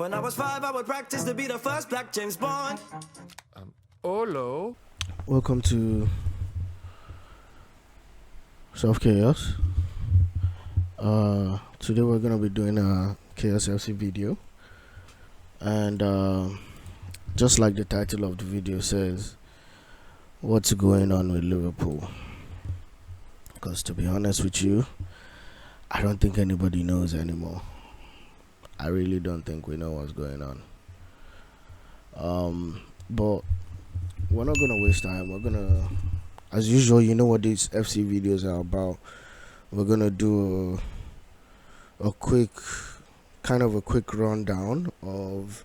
When I was 5, I would practice to be the first black James Bond. Olo. Welcome to Soft Chaos. Today we're gonna be doing a KSFC video, and just like the title of the video says, what's going on with Liverpool? Because to be honest with you, I don't think anybody knows anymore. I really don't think we know what's going on. But we're not gonna waste time. We're gonna, as usual, you know what these FC videos are about. We're gonna do a quick rundown of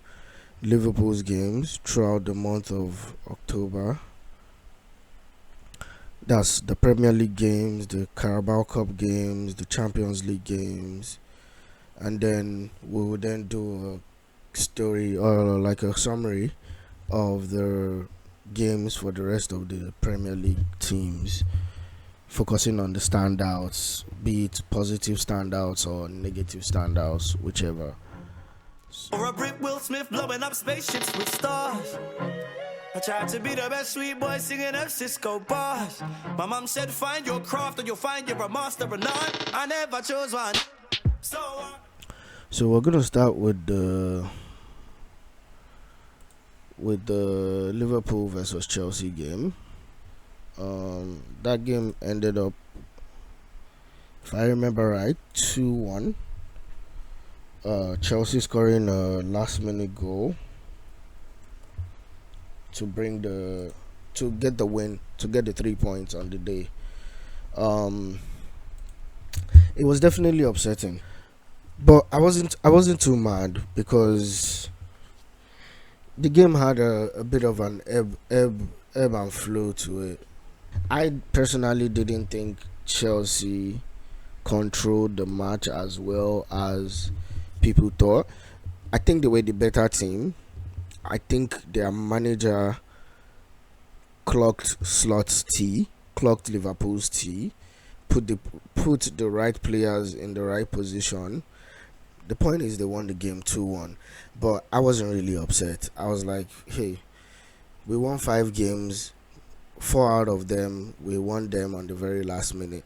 Liverpool's games throughout the month of October. That's the Premier League games, the Carabao Cup games, the Champions League games, and then we will then do a story or like a summary of the games for the rest of the Premier League teams, focusing on the standouts, be it positive standouts or negative standouts, whichever. Or a Brit Will Smith blowing up spaceships with stars. I tried to be the best sweet boy singing F Cisco bars. My mom said find your craft or you'll find you're a master of none. I never chose one. So we're gonna start with the Liverpool versus Chelsea game. That game ended up, if I remember right, 2-1. Chelsea scoring a last-minute goal to get the win, to get the 3 points on the day. It was definitely upsetting, but I wasn't too mad because the game had a bit of an ebb and flow to it. I personally didn't think Chelsea controlled the match as well as people thought. I think they were the better team. I think their manager clocked Liverpool's T, put the right players in the right position. The point is they won the game 2-1, but I wasn't really upset. I was like, hey, we won 5 games, 4 out of them we won them on the very last minute.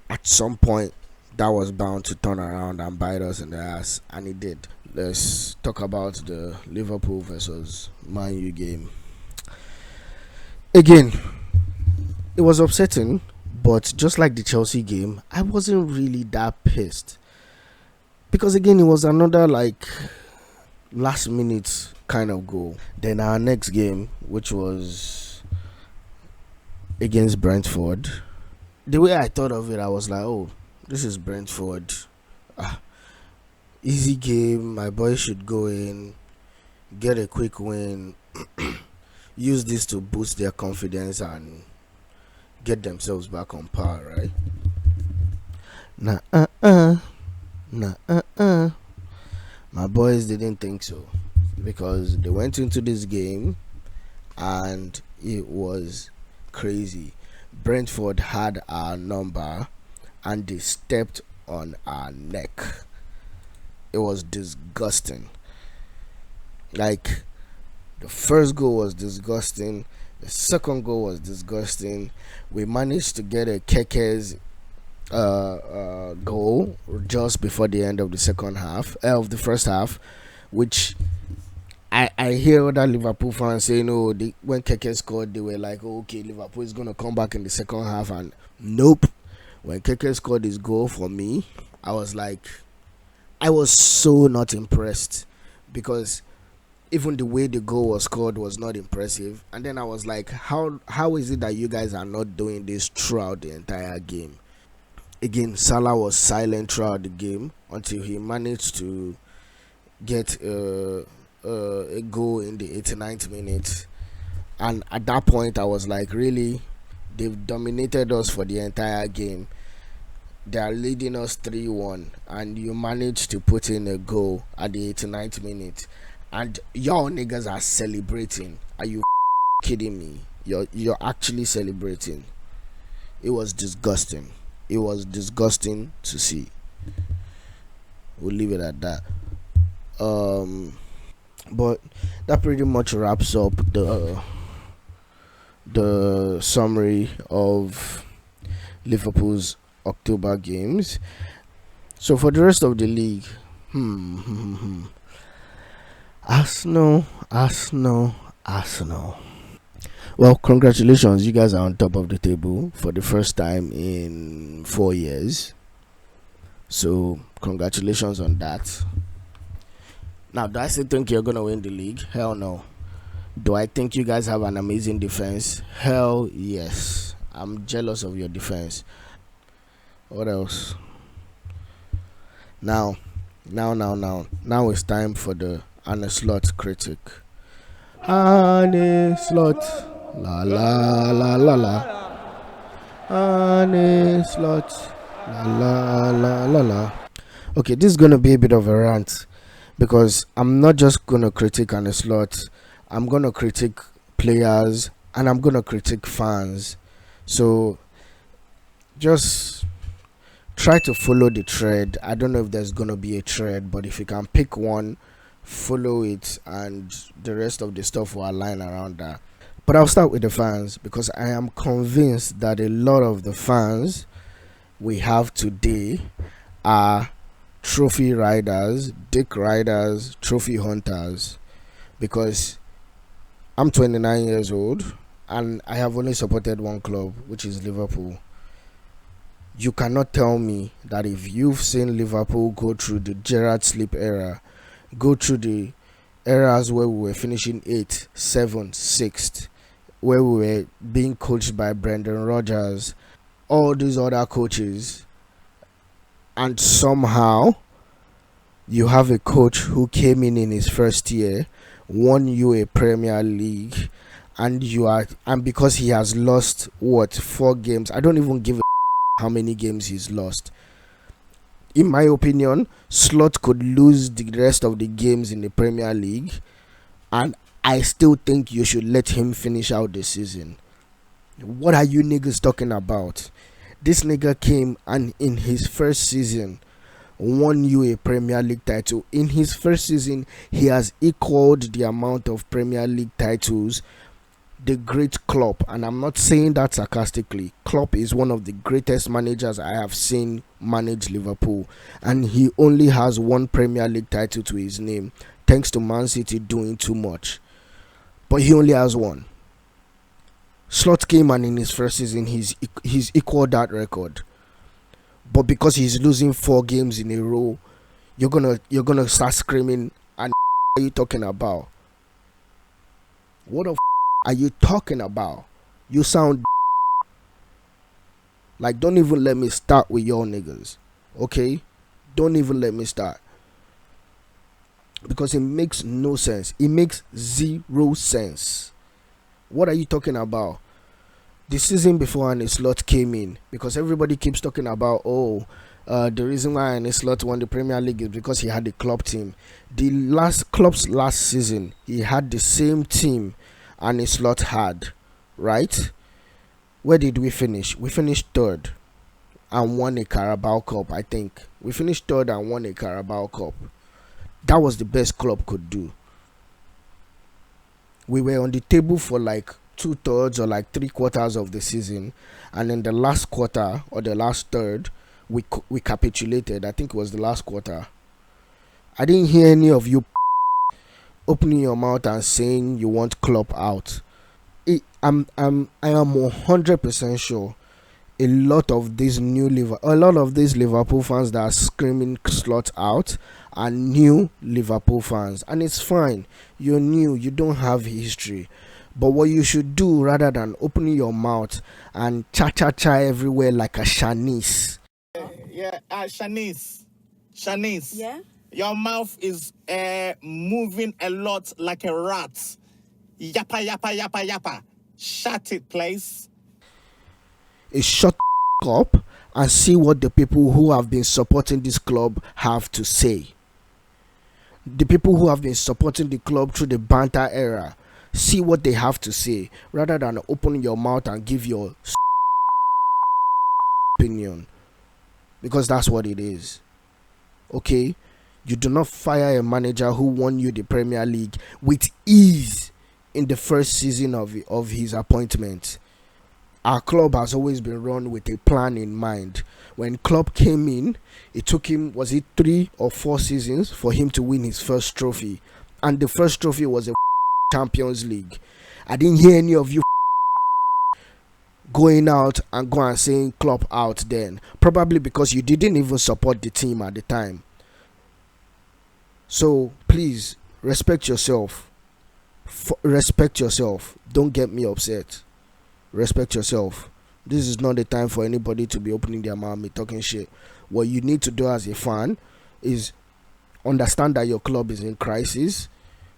At some point that was bound to turn around and bite us in the ass, and it did. Let's talk about the Liverpool versus Man U game. Again, it was upsetting, but just like the Chelsea game, I wasn't really that pissed. Because again, it was another like last minute kind of goal. Then our next game, which was against Brentford, the way I thought of it, I was like, oh, this is Brentford. Easy game, my boys should go in, get a quick win, use this to boost their confidence and get themselves back on par, right? My boys didn't think so, because they went into this game and it was crazy. Brentford had our number and they stepped on our neck. It was disgusting. Like, the first goal was disgusting, the second goal was disgusting. We managed to get a Keke's goal just before the end of the first half, which I hear other Liverpool fans saying, oh, when Keke scored, they were like, oh, okay, Liverpool is going to come back in the second half, and nope. When Keke scored his goal, for me, I was so not impressed, because even the way the goal was scored was not impressive. And then I was like, how is it that you guys are not doing this throughout the entire game? Again, Salah was silent throughout the game until he managed to get a goal in the 89th minute. And at that point, I was like, really? They've dominated us for the entire game. They are leading us 3-1, and you managed to put in a goal at the 89th minute, and y'all niggas are celebrating. Are you kidding me? You're actually celebrating. It was disgusting. It was disgusting to see. We'll leave it at that. But that pretty much wraps up the summary of Liverpool's October games. So for the rest of the league, Arsenal. Well, congratulations, you guys are on top of the table for the first time in 4 years. So congratulations on that. Now, do I still think you're gonna win the league? Hell no. Do I think you guys have an amazing defense? Hell yes. I'm jealous of your defense. What else? Now it's time for the Slot critic. Slot. La la la la la. Slot. La la la la la. Okay, this is gonna be a bit of a rant because I'm not just gonna critique Slot. I'm gonna critique players and I'm gonna critique fans. So just try to follow the thread. I don't know if there's gonna be a thread, but if you can pick one, follow it, and the rest of the stuff will align around that. But I'll start with the fans because I am convinced that a lot of the fans we have today are trophy riders, dick riders, trophy hunters. Because I'm 29 years old and I have only supported one club, which is Liverpool. You cannot tell me that if you've seen Liverpool go through the Gerrard sleep era, go through the eras where we were finishing 8th, 7th, 6th, where we were being coached by Brendan Rodgers, all these other coaches, and somehow you have a coach who came in his first year, won you a Premier League, and because he has lost 4 games, I don't even give a how many games he's lost. In my opinion, Slot could lose the rest of the games in the Premier League, and I still think you should let him finish out the season. What are you niggas talking about? This nigga came and in his first season won you a Premier League title. In his first season, he has equaled the amount of Premier League titles the great Klopp, and I'm not saying that sarcastically. Klopp is one of the greatest managers I have seen manage Liverpool, and he only has 1 Premier League title to his name, thanks to Man City doing too much. But he only has 1. Slot came and in his first season he's equaled that record. But because he's losing 4 games in a row, you're gonna start screaming, and what are you talking about? What the are you talking about? You sound like, don't even let me start with your niggas, okay? Don't even let me start, because it makes no sense. It makes 0 sense. What are you talking about? The season before Slot came in, because everybody keeps talking about the reason why Slot won the Premier League is because he had the Klopp team. Klopp's last season, he had the same team Slot had, right? Where did we finish? We finished 3rd and won a Carabao Cup, I think. We finished 3rd and won a Carabao Cup. That was the best Klopp could do. We were on the table for like 2/3 or like 3/4 of the season, and in the last quarter or the last third, we capitulated. I think it was the last quarter. I didn't hear any of you opening your mouth and saying you want Klopp out. I am 100% sure a lot of these Liverpool fans that are screaming Slot out are new Liverpool fans, and it's fine. You're new, you don't have history. But what you should do, rather than opening your mouth and cha everywhere like a Shanice. Shanice. Yeah? Your mouth is moving a lot like a rat. Yappa. Shut it, please. Shut up and see what the people who have been supporting this club have to say. The people who have been supporting the club through the banter era, see what they have to say, rather than open your mouth and give your opinion, because that's what it is. Okay, You do not fire a manager who won you the Premier League with ease in the first season of his appointment. Our club has always been run with a plan in mind. When Klopp came in, it took him, was it 3 or 4 seasons for him to win his first trophy? And the first trophy was a Champions League. I didn't hear any of you going out and go and saying Klopp out then. Probably because you didn't even support the team at the time. So please respect yourself. Respect yourself. Don't get me upset. Respect yourself. This is not the time for anybody to be opening their mouth and talking shit. What you need to do as a fan is understand that your club is in crisis.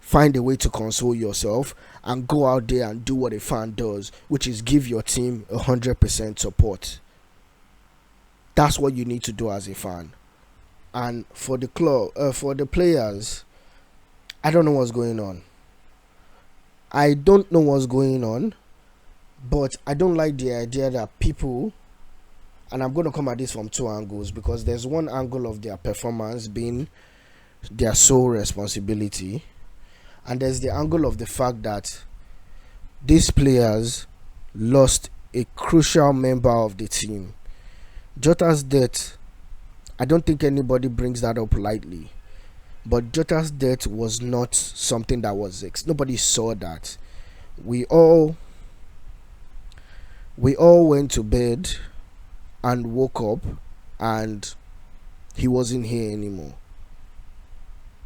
Find a way to console yourself and go out there and do what a fan does, which is give your team 100% support. That's what you need to do as a fan. And for the club, for the players, I don't know what's going on. I don't know what's going on, but I don't like the idea that people, and I'm going to come at this from 2 angles, because there's one angle of their performance being their sole responsibility, and there's the angle of the fact that these players lost a crucial member of the team. Jota's death, I don't think anybody brings that up lightly. But Jota's death was not something that was nobody saw that. We all went to bed and woke up and he wasn't here anymore.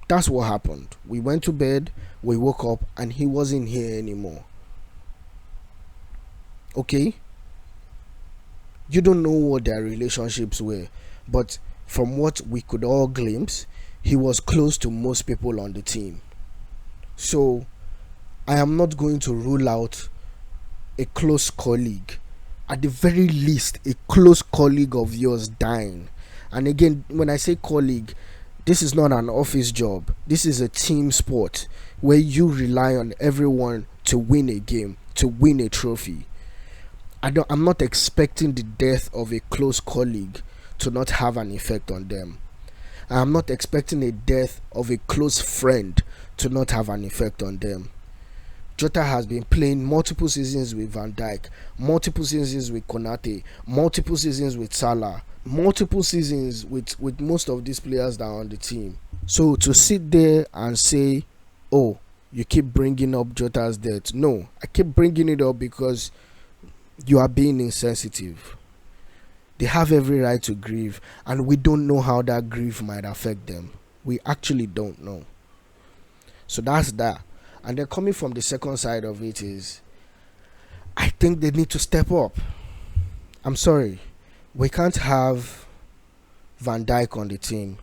That's what happened. We went to bed, we woke up and he wasn't here anymore. Okay? You don't know what their relationships were, but from what we could all glimpse, he was close to most people on the team. So I am not going to rule out a close colleague, at the very least a close colleague of yours dying. And again, when I say colleague, this is not an office job. This is a team sport where you rely on everyone to win a game, to win a trophy. I'm not expecting the death of a close colleague to not have an effect on them. I'm not expecting a death of a close friend to not have an effect on them. Jota has been playing multiple seasons with Van Dijk, multiple seasons with Konate, multiple seasons with Salah, multiple seasons with most of these players that are on the team. So to sit there and say, oh, you keep bringing up Jota's death. No, I keep bringing it up because you are being insensitive. They have every right to grieve, and we don't know how that grief might affect them. We actually don't know. So that's that. And then coming from the second side of it is, I think they need to step up. I'm sorry. We can't have Van Dijk on the team.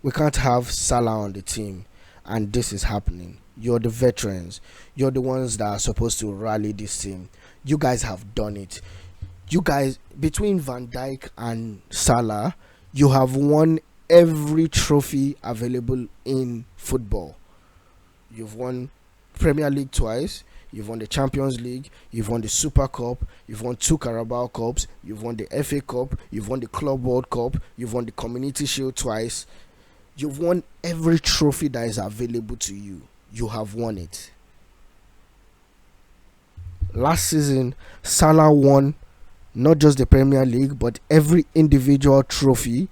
We can't have Salah on the team. And this is happening. You're the veterans. You're the ones that are supposed to rally this team. You guys have done it. You guys, between Van Dijk and Salah, you have won every trophy available in football. You've won Premier League twice, you've won the Champions League, you've won the Super Cup, you've won 2 Carabao Cups, you've won the FA Cup, you've won the Club World Cup, you've won the Community Shield twice. You've won every trophy that is available to you. You have won it. Last season, Salah won not just the Premier League, but every individual trophy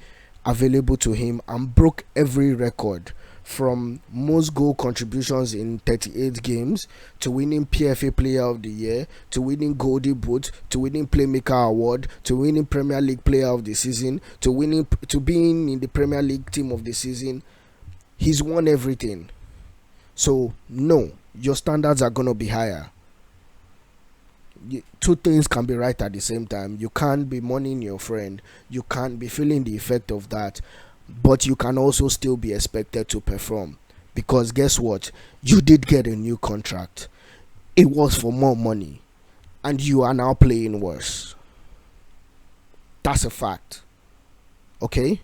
available to him and broke every record, from most goal contributions in 38 games to winning PFA Player of the Year, to winning Goldie Boot, to winning Playmaker Award, to winning Premier League Player of the Season, to being in the Premier League Team of the Season. He's won everything. So no, your standards are gonna be higher. Two things can be right at the same time. You can't be mourning your friend, you can't be feeling the effect of that, but you can also still be expected to perform, because guess what, you did get a new contract. It was for more money and you are now playing worse. That's a fact. Okay,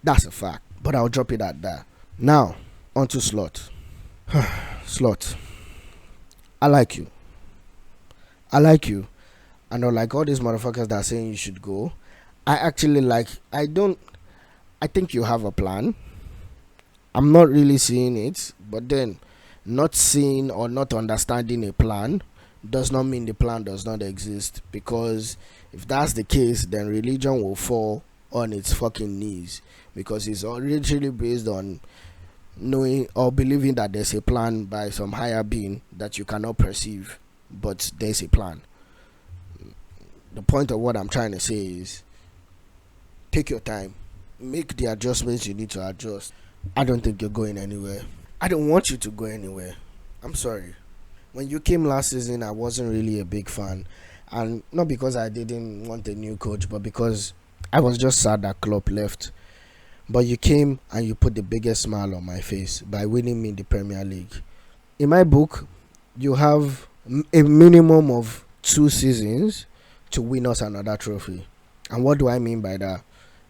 that's a fact, but I'll drop it at that. Now on to Slot. Slot, I like you. And unlike all these motherfuckers that are saying you should go, I think you have a plan. I'm not really seeing it, but then not seeing or not understanding a plan does not mean the plan does not exist, because if that's the case, then religion will fall on its fucking knees, because it's originally based on knowing or believing that there's a plan by some higher being that you cannot perceive, but there's a plan. The point of what I'm trying to say is take your time, make the adjustments you need to adjust. I don't think you're going anywhere. I don't want you to go anywhere. I'm sorry. When you came last season, I wasn't really a big fan, and not because I didn't want a new coach, but because I was just sad that Klopp left. But you came and you put the biggest smile on my face by winning me the Premier League. In my book, you have a minimum of 2 seasons to win us another trophy. And what do I mean by that?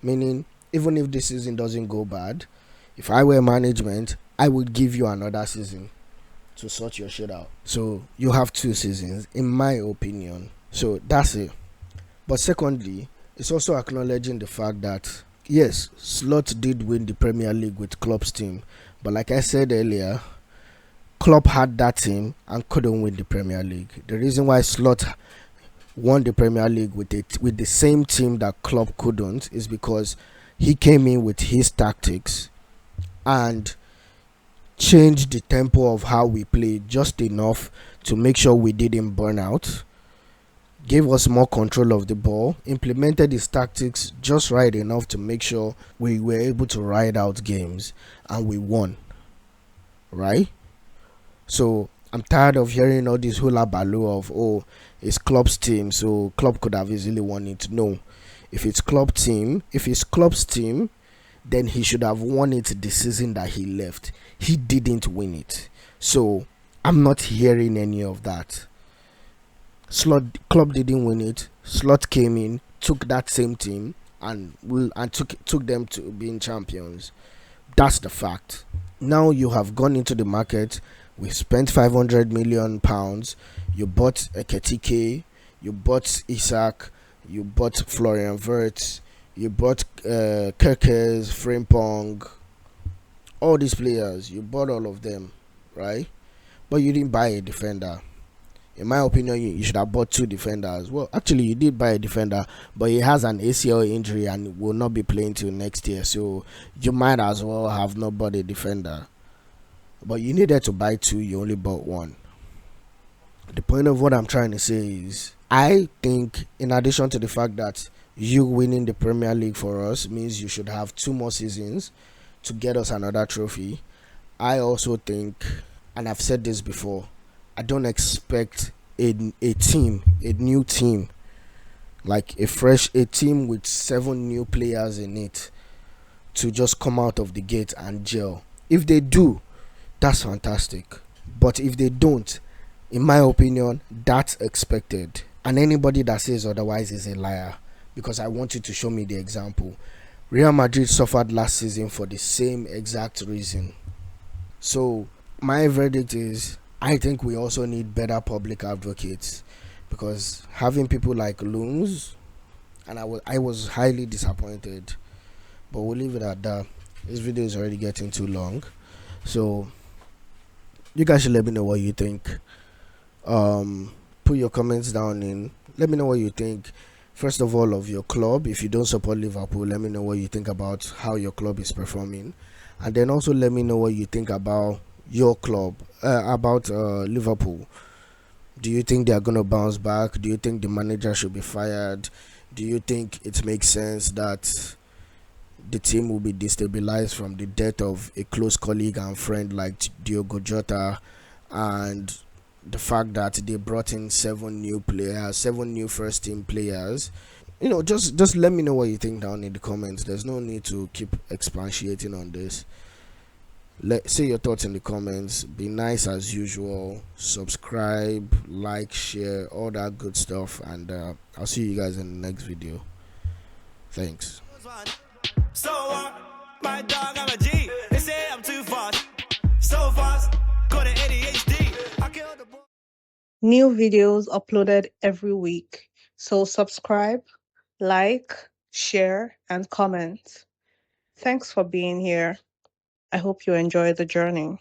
Meaning, even if this season doesn't go bad, if I were management, I would give you another season to sort your shit out. So you have 2 seasons, in my opinion. So that's it. But secondly, it's also acknowledging the fact that yes, Slot did win the Premier League with Klopp's team, but like I said earlier, Klopp had that team and couldn't win the Premier League. The reason why Slot won the Premier League with the same team that Klopp couldn't is because he came in with his tactics and changed the tempo of how we played just enough to make sure we didn't burn out, gave us more control of the ball, implemented his tactics just right enough to make sure we were able to ride out games, and we won. Right? So I'm tired of hearing all this hula baloo of, oh, it's Klopp's team, so Klopp could have easily won it. No. If it's Klopp's team, then he should have won it the season that he left. He didn't win it. So I'm not hearing any of that. Klopp didn't win it. Slot came in, took that same team, and took them to being champions. That's the fact. Now you have gone into the market. We spent £500 million. You bought Eketike, you bought Isak, you bought Florian Wirtz, you bought Kerkez, Frimpong, all these players. You bought all of them, right? But you didn't buy a defender. In my opinion, you should have bought 2 defenders. Well, actually, you did buy a defender, but he has an ACL injury and will not be playing till next year. So you might as well have not bought a defender. But you needed to buy 2, you only bought 1. The point of what I'm trying to say is, I think in addition to the fact that you winning the Premier League for us means you should have 2 more seasons to get us another trophy, I also think, and I've said this before, I don't expect a new team, like a team with 7 new players in it, to just come out of the gate and gel. If they do, that's fantastic. But if they don't, in my opinion, that's expected. And anybody that says otherwise is a liar, because I want you to show me the example. Real Madrid suffered last season for the same exact reason. So my verdict is, I think we also need better public advocates, because having people like Loons, and I was highly disappointed. But we'll leave it at that. This video is already getting too long, so you guys should let me know what you think. Put your comments down in. Let me know what you think. First of all, of your club. If you don't support Liverpool, let me know what you think about how your club is performing, and then also let me know what you think about your club, about Liverpool. Do you think they are going to bounce back? Do you think the manager should be fired? Do you think it makes sense that the team will be destabilized from the death of a close colleague and friend like Diogo Jota, and the fact that they brought in 7 new first team players? Just let me know what you think down in the comments. There's no need to keep expatiating on this. Say your thoughts in the comments. Be nice as usual. Subscribe, like, share, all that good stuff, and I'll see you guys in the next video. Thanks. So my dog, I'm a G. They say I'm too fast. So fast, got an ADHD. I killed the boy. New videos uploaded every week. So subscribe, like, share, and comment. Thanks for being here. I hope you enjoy the journey.